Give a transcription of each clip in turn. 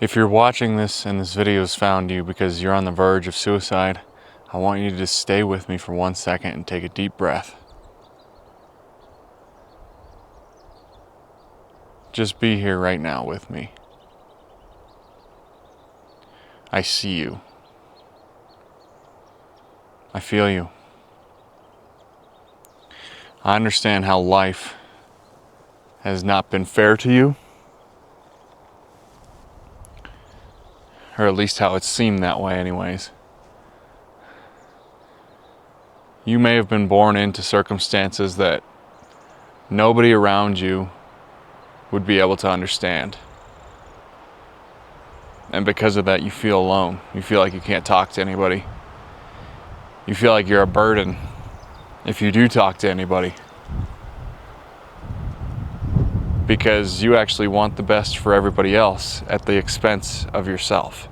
If you're watching this and this video has found you because you're on the verge of suicide, I want you to just stay with me for 1 second and take a deep breath. Just be here right now with me. I see you. I feel you. I understand how life has not been fair to you, or at least how it seemed that way anyways. You may have been born into circumstances that nobody around you would be able to understand. And because of that, you feel alone. You feel like you can't talk to anybody. You feel like you're a burden if you do talk to anybody. Because you actually want the best for everybody else at the expense of yourself.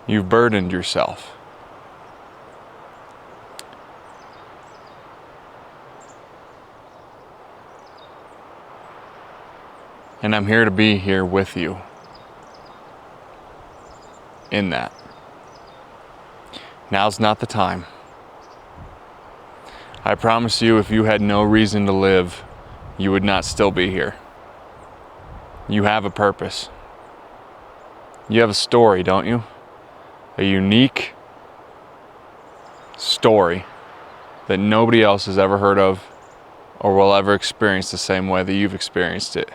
You've burdened yourself. And I'm here to be here with you in that. Now's not the time. I promise you, if you had no reason to live, you would not still be here. You have a purpose. You have a story, don't you? A unique story that nobody else has ever heard of or will ever experience the same way that you've experienced it.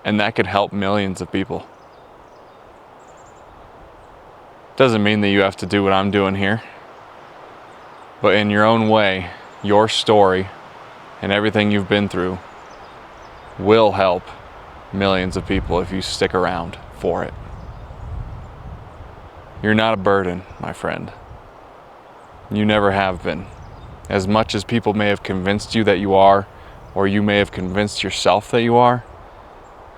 And that could help millions of people. Doesn't mean that you have to do what I'm doing here. But in your own way, your story and everything you've been through will help millions of people if you stick around for it. You're not a burden, my friend. You never have been. As much as people may have convinced you that you are, or you may have convinced yourself that you are,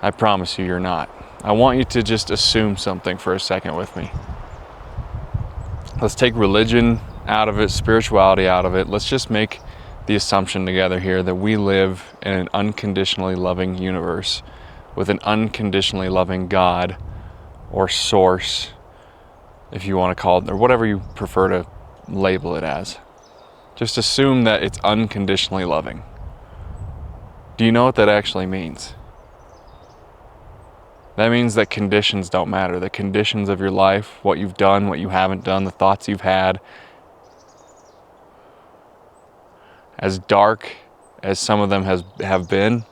I promise you, you're not. I want you to just assume something for a second with me. Let's take religion out of it, spirituality out of it. Let's just make the assumption together here that we live in an unconditionally loving universe with an unconditionally loving God or source, if you want to call it, or whatever you prefer to label it as. Just assume that it's unconditionally loving. Do you know what that actually means? That means that conditions don't matter. The conditions of your life, what you've done, what you haven't done, the thoughts you've had, as dark as some of them have been,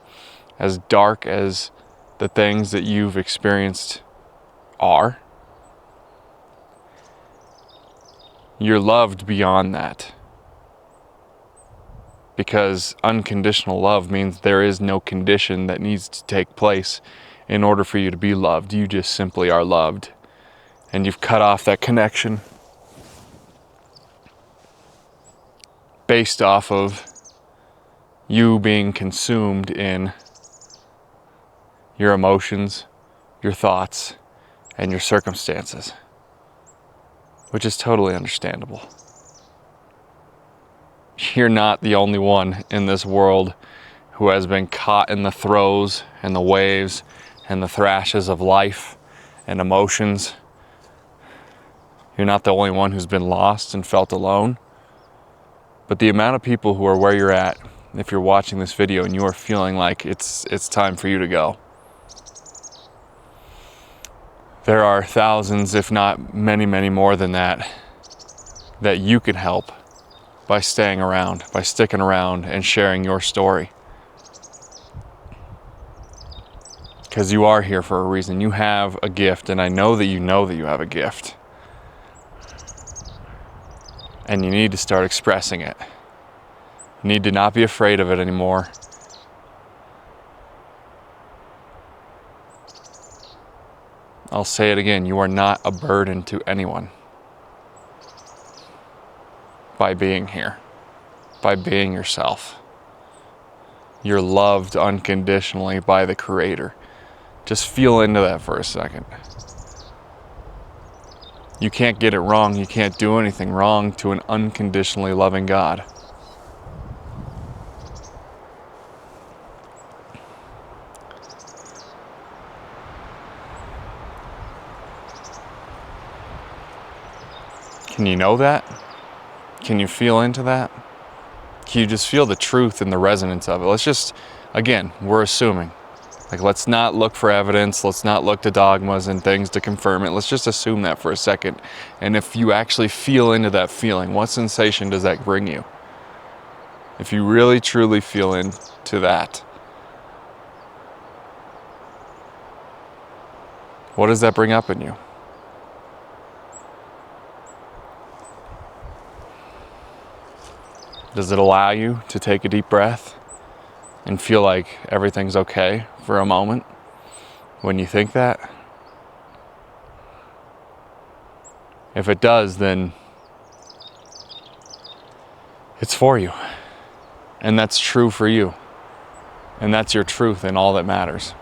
as dark as the things that you've experienced are, you're loved beyond that. Because unconditional love means there is no condition that needs to take place in order for you to be loved. You just simply are loved. And you've cut off that connection based off of you being consumed in your emotions, your thoughts, and your circumstances, which is totally understandable. You're not the only one in this world who has been caught in the throes and the waves and the thrashes of life and emotions. You're not the only one who's been lost and felt alone. But the amount of people who are where you're at, if you're watching this video and you are feeling like it's time for you to go, there are thousands, if not many, many more than that, that you can help by staying around, by sticking around and sharing your story. Because you are here for a reason. You have a gift, and I know that you have a gift. And you need to start expressing it. You need to not be afraid of it anymore. I'll say it again, you are not a burden to anyone by being here, by being yourself. You're loved unconditionally by the Creator. Just feel into that for a second. You can't get it wrong. You can't do anything wrong to an unconditionally loving God. Can you know that? Can you feel into that? Can you just feel the truth and the resonance of it? Let's just, again, we're assuming. Like, let's not look for evidence. Let's not look to dogmas and things to confirm it. Let's just assume that for a second. And if you actually feel into that feeling, what sensation does that bring you? If you really, truly feel into that, what does that bring up in you? Does it allow you to take a deep breath and feel like everything's okay for a moment when you think that? If it does, then it's for you. And that's true for you. And that's your truth and all that matters.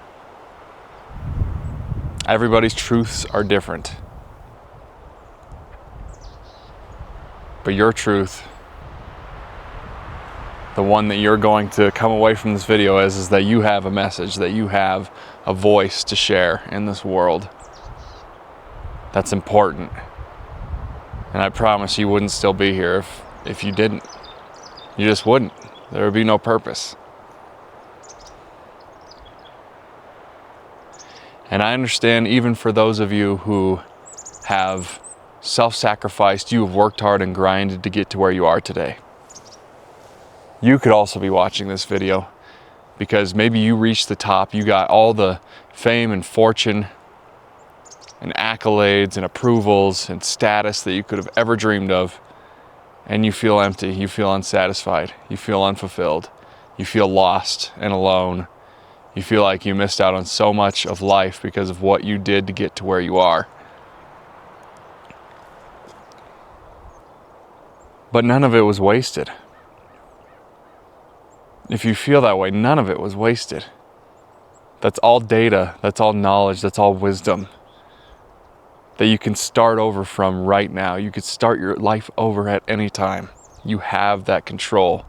Everybody's truths are different. But your truth, the one that you're going to come away from this video as, is that you have a message, that you have a voice to share in this world. That's important. And I promise you wouldn't still be here if you didn't. You just wouldn't. There would be no purpose. And I understand, even for those of you who have self-sacrificed, you have worked hard and grinded to get to where you are today. You could also be watching this video because maybe you reached the top, you got all the fame and fortune and accolades and approvals and status that you could have ever dreamed of, and you feel empty, you feel unsatisfied, you feel unfulfilled, you feel lost and alone, you feel like you missed out on so much of life because of what you did to get to where you are. But none of it was wasted. If you feel that way, none of it was wasted. That's all data, that's all knowledge, that's all wisdom that you can start over from right now. You could start your life over at any time. You have that control.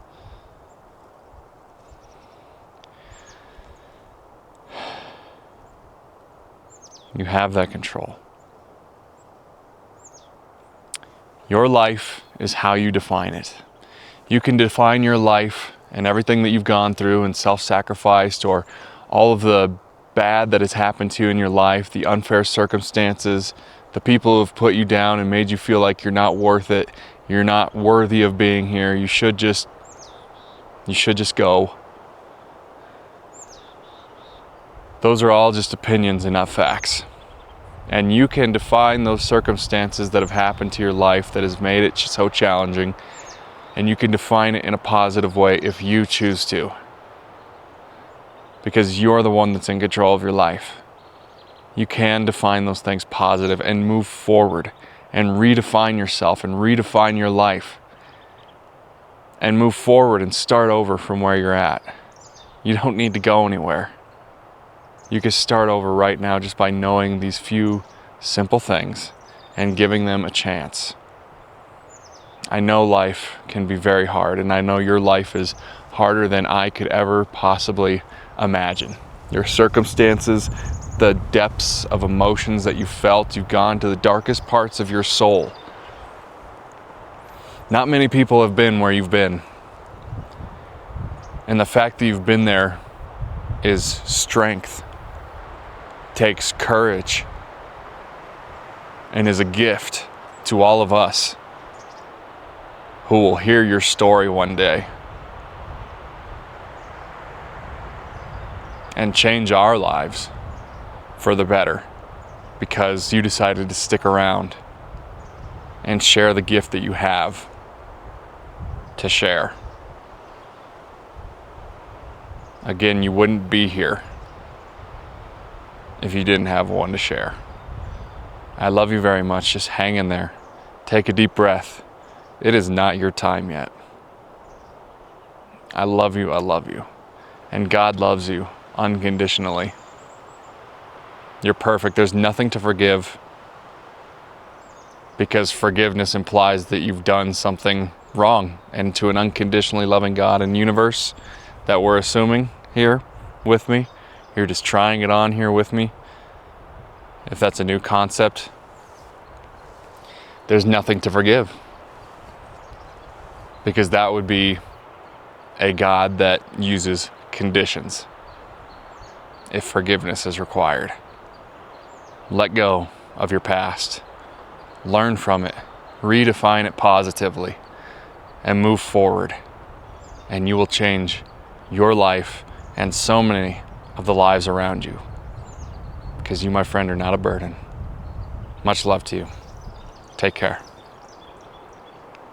You have that control. Your life is how you define it. You can define your life and everything that you've gone through and self-sacrificed, or all of the bad that has happened to you in your life, the unfair circumstances, the people who have put you down and made you feel like you're not worth it, you're not worthy of being here, you should just go. Those are all just opinions and not facts. And you can define those circumstances that have happened to your life that has made it so challenging, and you can define it in a positive way if you choose to. Because you're the one that's in control of your life. You can define those things positive and move forward and redefine yourself and redefine your life and move forward and start over from where you're at. You don't need to go anywhere. You can start over right now just by knowing these few simple things and giving them a chance. I know life can be very hard, and I know your life is harder than I could ever possibly imagine. Your circumstances, the depths of emotions that you felt, you've gone to the darkest parts of your soul. Not many people have been where you've been. And the fact that you've been there is strength, takes courage, and is a gift to all of us who will hear your story one day and change our lives for the better because you decided to stick around and share the gift that you have to share. Again, you wouldn't be here if you didn't have one to share. I love you very much. Just hang in there. Take a deep breath. It is not your time yet. I love you. I love you. And God loves you unconditionally. You're perfect. There's nothing to forgive, because forgiveness implies that you've done something wrong. And to an unconditionally loving God and universe that we're assuming here with me, you're just trying it on here with me, if that's a new concept. there's nothing to forgive. Because that would be a God that uses conditions if forgiveness is required. Let go of your past. Learn from it. Redefine it positively. And move forward. And you will change your life and so many of the lives around you. Because you, my friend, are not a burden. Much love to you. Take care.